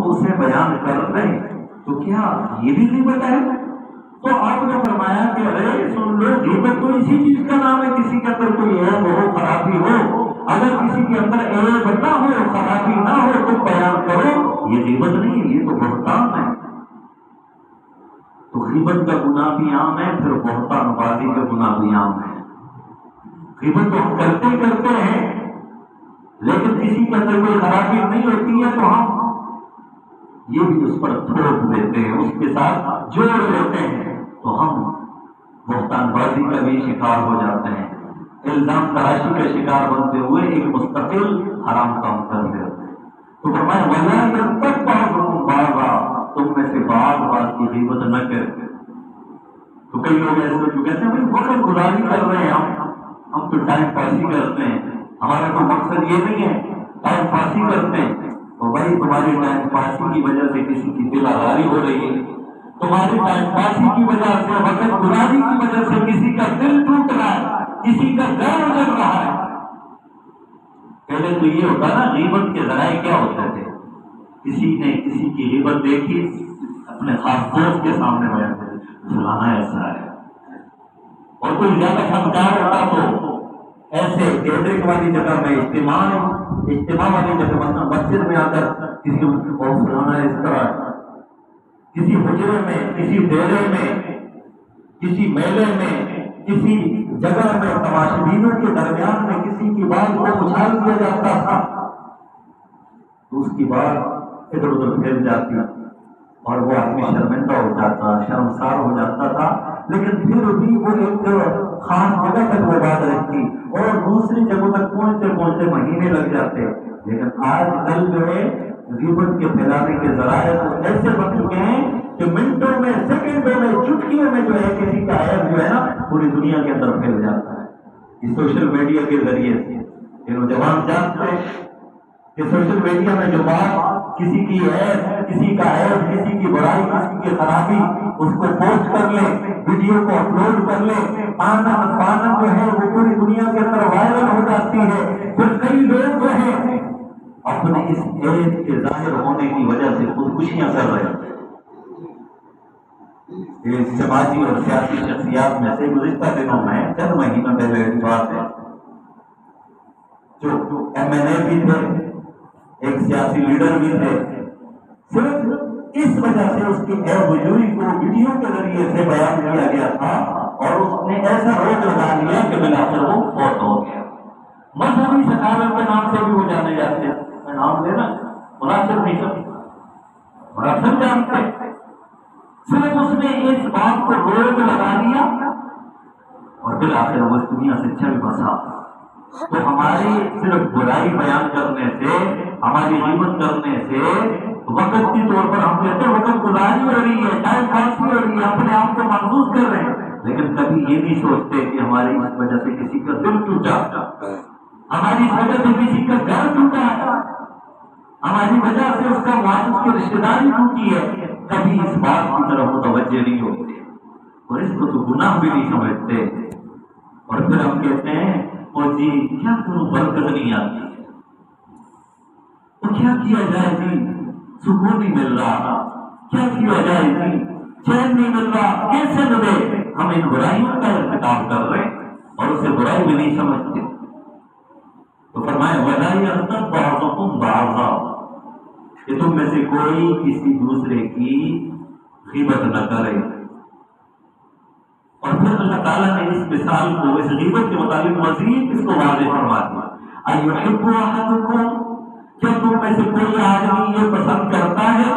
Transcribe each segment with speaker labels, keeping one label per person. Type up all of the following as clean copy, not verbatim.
Speaker 1: اسے بیان کر رہے تو کیا یہ بھی غیبت ہے؟ تو آپ نے فرمایا کہ ارے سن لو، غیبت تو اسی چیز کا نام ہے، کسی کے اندر کوئی عیب ہو، خرابی ہو، اگر کسی کے اندر عیب نہ ہو، خرابی نہ ہو تو بیان کرو، یہ غیبت نہیں ہے، یہ تو بہتان ہے۔ تو غیبت کا گناہ بھی عام ہے، پھر بہتان بازی کا گناہ بھی عام ہے۔ غیبت تو ہم کرتے ہیں، لیکن کسی کے اندر کوئی خرابی نہیں ہوتی ہے تو ہم یہ بھی اس پر تھوپ دیتے ہیں، اس کے ساتھ جوڑ لیتے ہیں، تو ہم بہتان بازی کا بھی شکار ہو جاتے ہیں، الزام تراشی کا شکار بنتے ہوئے ایک مستقل حرام کام کر دیتے ہیں۔ تو فرمایا وَلَا يَغْتَبْ بَعْضُكُمْ بَعْضًا، تم میں سے بعض کی غیبت نہ کرے۔ تو کئی لوگ ایسے جو کہتے ہیں بھائی وقت گزاری کر رہے ہیں، ہم تو ٹائم پاسی کرتے ہیں، ہمارا تو مقصد یہ نہیں ہے، ٹائم پاسی کرتے ہیں۔ تو بھائی تمہاری ٹائم پاسی کی وجہ سے کسی کی دل آزاری ہو رہی ہے، تمہاری ٹائم پاسی کی وجہ سے، وقت گزاری کی وجہ سے کسی کا دل ٹوٹ رہا ہے، کسی کا گھر اجڑ رہا ہے۔ پہلے تو یہ ہوتا نا، غیبت کے ذرائع کیا ہوتے تھے، کسی نے کسی کی غیبت دیکھی اپنے خاص دوست کے سامنے بیان کر فلانا ایسا ہے، اور کوئی زیادہ شرمسار ہوتا تو ایسے گیدرنگ والی جگہ میں، اجتماع والی جگہ مثلا مسجد میں آ کر کسی کو فلانا اس طرح ہے، کسی حجرے میں، کسی ڈیرے میں، کسی میلے میں، کسی جگہ میں تماشبینوں کے درمیان میں کسی کی بات کو اچھال دیا جاتا تھا تو اس کی بات ادھر ادھر پھیل جاتی اور وہ آدمی شرمندہ ہو جاتا، شرمسار ہو جاتا تھا، لیکن پھر بھی وہ ایک خاص جگہ تک وہ بات رہتی اور دوسری جگہوں تک پہنچتے پہنچتے مہینے لگ جاتے۔ لیکن آج کل جو ہے غیبت کے پھیلانے کے ذرائع تو ایسے بن چکے ہیں کہ منٹوں میں، سیکنڈوں میں، چٹکیوں میں جو ہے کسی کا عیب جو ہے نا پوری دنیا کے اندر پھیل جاتا ہے۔ یہ سوشل میڈیا کے ذریعے سے یہ نوجوان جانتے ہیں کہ سوشل میڈیا میں جو بات کسی کی عیب، کسی کا عیب، کسی کی برائی، کسی کی خرابی، اس کو پوسٹ کر لیں، ویڈیو کو اپلوڈ کر لیں، آنن جو ہے وہ پوری دنیا کے اندر وائرل ہو جاتی ہے۔ پھر کئی لوگ جو ہیں اپنے اس عیب کے ظاہر ہونے کی وجہ سے خودکشیاں کر رہے ہیں۔ یہ سماجی اور سیاسی شخصیات میں سے گزشتہ دنوں میں چند مہینوں پہلے کی بات ہے، جو MLA بھی تھے، ایک سیاسی لیڈر بھی تھے، صرف اس وجہ سے اس کی عیب وجوہی کو ویڈیو کے ذریعے سے بیان کیا گیا تھا اور اس نے ایسا روک لگا دیا کہ بالآخر وہ فوت ہو گیا۔ مذہبی سکالر کے نام سے بھی وہ جانے جاتے ہیں، میں نام لینا مناسب نہیں سمجھتا، مناسب جانتے، صرف اس نے اس بات کو روک لگا دیا اور بالآخر وہ اس دنیا سے چل بسا۔ تو ہماری صرف برائی بیان کرنے سے، ہماری غیبت کرنے سے وقت کے طور پر ہم کہتے ہیں وقت گزاری ہو رہی ہے، ٹائم پاس ہو رہی ہے، اپنے آپ کو محسوس کر رہے ہیں، لیکن کبھی یہ نہیں سوچتے کہ ہماری اس وجہ سے کسی کا دل ٹوٹا، ہماری اس وجہ سے کسی کا گھر ٹوٹا، ہماری وجہ سے اس کا معاشرت کی رشتے داری ٹوٹی ہے، کبھی اس بات کی طرف متوجہ نہیں ہوتے اور اس کو تو گناہ بھی نہیں سمجھتے، اور پھر ہم کہتے ہیں اور جی کیا کروں برکت نہیں آتی، تو کیا کیا جائے جی سکون نہیں مل رہا، کیا کیا جائے جی چین نہیں مل رہا، کیسے ملے؟ ہم ان برائیوں کا ارتکاب کر رہے ہیں اور اسے برائی بھی نہیں سمجھتے۔ تو فرمایا وَلَا يَغْتَبْ بَعْضُكُمْ بَعْضًا، کہ تم میں سے کوئی کسی دوسرے کی غیبت نہ کرے۔ اور پھر اللہ تعالیٰ نے اس مثال کو، اس غیبت کے متعلق مزید اس کو واضح فرما دیا، أَيُحِبُّ أَحَدُكُمْ، کیا تم میں سے کوئی آدمی یہ پسند کرتا ہے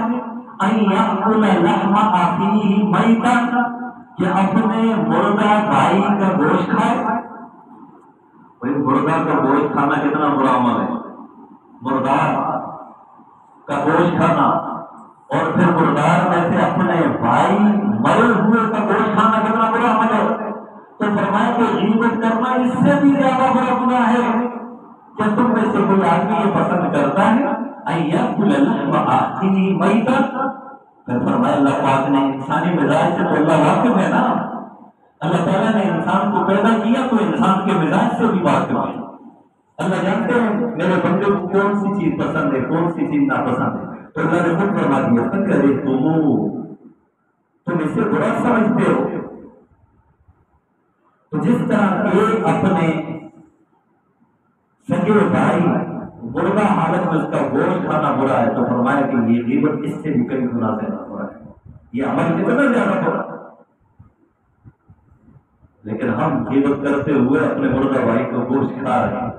Speaker 1: أَن يَأْكُلَ لَحْمَ أَخِيهِ مَيْتًا، کہ اپنے مردہ بھائی کا گوشت کھائے؟ بھائی مردہ کا گوشت کھانا کتنا برا عمل ہے، مردار کا گوشت کھانا، اور پھر مردار میں سے اپنے بھائی مرے ہوئے کا گوشت کھانا کتنا برا عمل ہے۔ تو فرمایا کہ غیبت کرنا اس سے بھی زیادہ بڑا گناہ ہے۔ کیا تم میں سے کوئی آدمی یہ پسند کرتا ہے أن يأكل لحم أخيه ميتا؟ پھر فرمایا اللہ پاک نے انسانی مزاج سے تو اللہ واقف ہے نا، اللہ تعالیٰ نے انسان کو پیدا کیا تو انسان کے مزاج سے بھی واقف ہے، اللہ جانتے ہیں میرے بندے کو کون سی چیز پسند ہے، کون سی چیز ناپسند ہے۔ تو اللہ نے خود فرما دیا کرے تم اسے برا سمجھتے ہو. تو جس طرح ایک اپنے سگے بھائی مردہ حالت میں اس کا گوشت کھانا برا ہے، تو فرمایا کہ یہ غیبت اس سے بھی کئی گنا زیادہ برا ہے، یہ عمل کتنا زیادہ برا ہے. لیکن ہم غیبت کرتے ہوئے اپنے مردہ بھائی کو گوشت کھا رہے ہیں.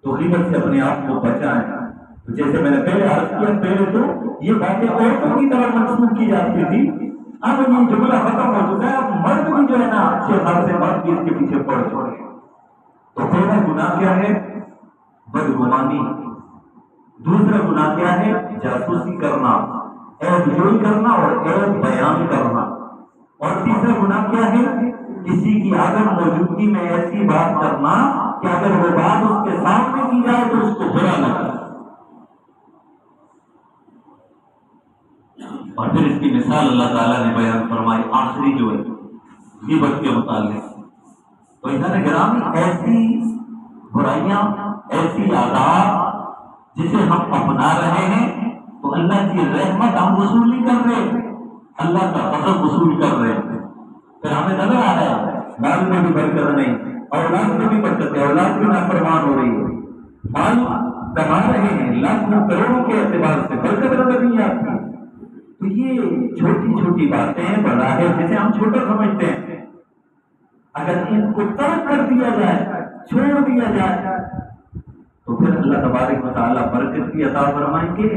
Speaker 1: تو غیبت سے اپنے آپ کو بچائیں. تو جیسے میں نے پہلے عرض کیا، پہلے تو یہ باتیں عورتوں کی طرح منسوخ کی جاتی تھی، اب یہ جملہ ختم ہو چکا ہے. اب مرد بھی جو ہے نا اچھے خاصے مرد بھی اس کے پیچھے پڑ چھوڑے. تو پہلا گناہ کیا ہے؟ بدگمانی. دوسرا گناہ کیا ہے؟ جاسوسی کرنا، عیب جوئی کرنا اور عیب بیان کرنا. اور تیسرا گناہ کیا ہے؟ کسی کی عدم موجودگی میں ایسی بات کرنا کہ اگر وہ بات اس کے سامنے کی جائے تو اس کو برا لگا. اور پھر اس کی مثال اللہ تعالیٰ نے بیان فرمائی آخری جو ہے غیبت کے متعلق. تو انسان گرامی ایسی برائیاں، ایسی عادات جسے ہم اپنا رہے ہیں تو اللہ کی رحمت ہم وصول نہیں کر رہے، اللہ کا غضب وصول کر رہے ہیں. پھر ہمیں نظر آ رہا ہے مال میں بھی برکت نہیں، اولاد میں بھی برکت ہے، اولاد بھی نافرمان ہو رہی ہے. مال کما رہے ہیں لاکھوں کروڑوں کے اعتبار سے، برکت نظر نہیں آتی. تو یہ چھوٹی چھوٹی باتیں ہیں بظاہر جسے ہم چھوٹا سمجھتے ہیں، اگر ان کو ترک کر دیا جائے، چھوڑ دیا جائے، تو پھر اللہ تبارک و تعالیٰ برکت بھی عطا فرمائیں گے،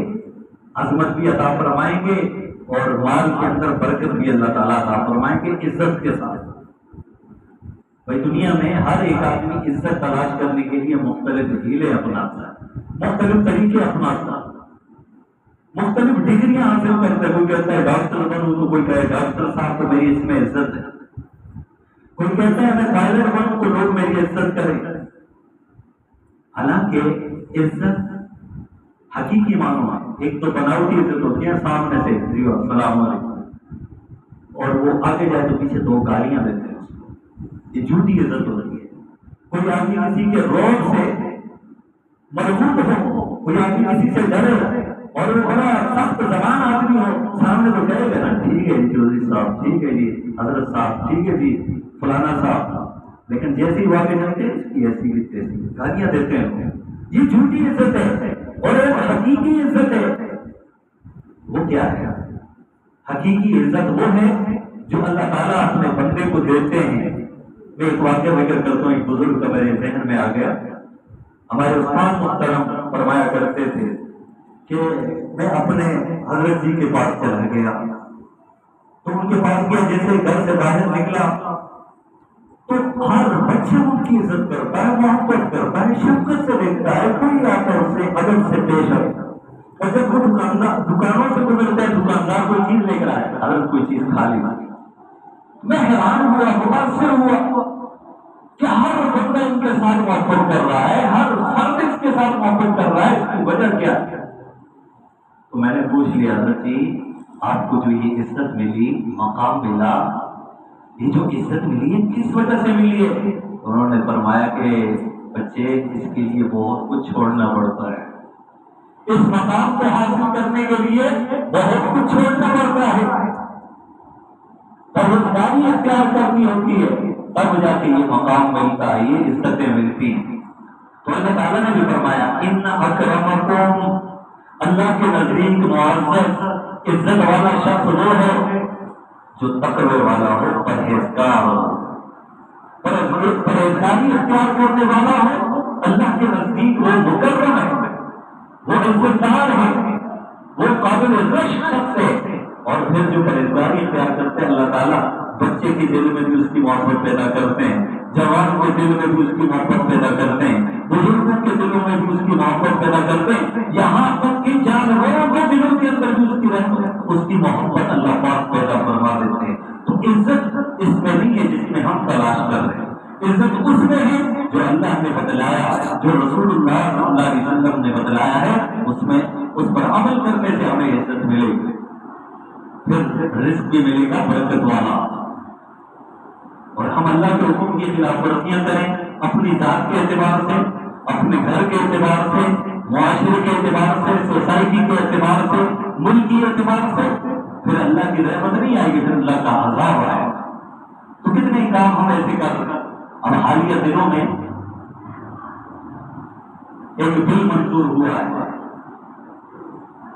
Speaker 1: عظمت بھی عطا فرمائیں گے، اور مال کے اندر برکت بھی اللہ تعالیٰ عطا فرمائیں گے عزت کے ساتھ. بھائی دنیا میں ہر ایک آدمی عزت تلاش کرنے کے لیے مختلف ہیلے اپناتا ہے، مختلف طریقے اپناتا ہے، مختلف ڈگریاں حاصل کرتا ہے. کوئی کہتا ہے ڈاکٹر بنوں، تو کوئی کہے ڈاکٹر صاحب تو میری اس میں عزت ہے. کوئی کہتا ہے میں پائلٹ بنوں تو لوگ میری عزت کریں. حالانکہ عزت حقیقی معنوں ہے. ایک تو بناوٹی عزت ہوتی ہے، سامنے سے جی السلام علیکم، اور وہ آگے جائے تو پیچھے دو گالیاں دیتے ہیں، اس کو یہ جھوٹی عزت ہوتی ہے. کوئی آدمی کسی کے روب سے مرغوب ہو، کوئی آدمی کسی سے ڈرے اور وہ بڑا سخت زبان آدمی ہو، سامنے تو کہے گا نا ٹھیک ہے جی چودھری صاحب، ٹھیک ہے جی حضرت صاحب، ٹھیک ہے جی فلانا صاحب، لیکن جیسی وہ آگے جاتے ہیں اس کی ایسی بھی تیسی گالیاں دیتے ہیں. یہ جھوٹی عزت ہے. اور ایک حقیقی عزت ہے، وہ کیا ہے؟ حقیقی عزت وہ ہے جو اللہ تعالیٰ اپنے بندے کو دیتے ہیں. میں ایک واقعہ ذکر کرتا ہوں، ایک بزرگ کا میرے ذہن میں آ گیا. ہمارے استاد محترم فرمایا کرتے تھے کہ میں اپنے حضرت جی کے پاس چلا گیا، تو ان کے پاس گیا، جیسے گھر سے باہر نکلا تو ہر بچہ ان کی عزت کرتا ہے، محبت کرتا ہے، شفقت سے دیکھتا ہے. کوئی آتا ہے اسے ادب سے پیش آتا ہے. اور جب وہ دکانوں سے کو ملتا ہے، دکاندار کوئی چیز لے کر آئے، اگر کوئی چیز کھا لی، میں حیران ہوا، متاثر ہوا کہ ہر بندہ ان کے ساتھ محبت کر رہا ہے، ہر فرد اس کے ساتھ محبت کر رہا ہے. اس کی وجہ کیا ہے؟ تو میں نے پوچھ لیا حضرت جی آپ کو جو یہ عزت ملی، مقام ملا، یہ جو عزت ملی ہے کس وجہ سے ملی ہے؟ انہوں نے فرمایا کہ بچے اس کے لیے بہت کچھ چھوڑنا پڑتا ہے، اس مقام کو حاصل کرنے کے لیے بہت کچھ چھوڑنا پڑتا ہے، پرہیزگاری اختیار کرنی ہوتی ہے، تب جا کے یہ مقام ملتا ہے، یہ عزتیں ملتی ہیں. تو اللہ تعالیٰ نے بھی فرمایا ان اکرمکم، اللہ کے نزدیک معزز عزت والا شخص وہ ہے جو تقوی والا ہو، پرہیزگار ہو، پرہیزگاری اختیار کرنے والا ہو. اللہ کے نزدیک وہ مکرم ہے، وہ عزتدار ہے، وہ قابل رشک شخص ہے. اور پھر جو پرہیزگاری اختیار کرتے ہیں اللہ تعالیٰ بچے کے دل میں بھی اس کی محبت پیدا کرتے ہیں، جوان کے دل میں بھی اس کی محبت پیدا کرتے ہیں، بزرگوں کے دلوں میں بھی اس کی محبت پیدا کرتے ہیں، یہاں تک کہ جانوروں کے دلوں کے اندر بھی اس کی رحمت، اس کی محبت اللہ پاک پیدا فرما دیتے ہیں. تو عزت اس میں نہیں ہے جس میں ہم تلاش کر رہے ہیں، عزت اس میں ہے جو اللہ نے بتلایا، جو رسول اللہ صلی اللہ علیہ وسلم نے بتلایا ہے، اس میں اس پر عمل کرنے سے ہمیں عزت ملے گی. پھر رزق بھی ملے گا برکت والا. اور ہم اللہ کے حکم کی خلاف ورزیاں کریں اپنی ذات کے اعتبار سے، اپنے گھر کے اعتبار سے، معاشرے کے اعتبار سے، سوسائٹی کے اعتبار سے، ملکی اعتبار سے، پھر اللہ کی رحمت نہیں آئے گی، پھر اللہ کا عذاب آئے گا۔ تو کتنے کام ہم ایسے کر رہے ہیں۔ اب حالیہ دنوں میں ایک بل منظور ہوا ہے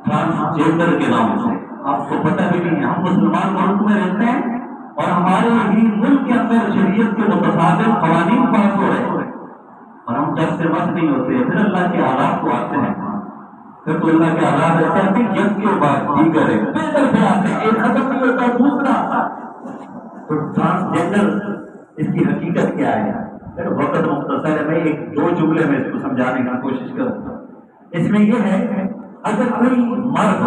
Speaker 1: ٹرانسجینڈر کے نام سے، آپ کو پتہ بھی نہیں ہے۔ ہم مسلمان ملک میں رہتے ہیں اور ہمارے ہی ملک کے اندر شریعت کے متصادم قوانین پاس ہو رہے ہیں اور ہم جب سے مت نہیں ہوتے، پھر اللہ کے حالات کو آتے ہیں، پھر تو اللہ کے حالات ایسے آتے ہیں جب کے بعد دیگر ہے بہتر سے آتے ہیں، ایک ختم نہیں ہوتا دوسرا آتا ہے۔ تو ٹرانسجینڈر اس کی حقیقت کیا ہے؟ پھر وقت مختصر ہے، میں ایک دو جملے میں اس کو سمجھانے کی کوشش کروں گا۔ اس میں یہ ہے، اگر کوئی مرد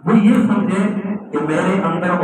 Speaker 1: وہ یہ سمجھے کہ میرے اندر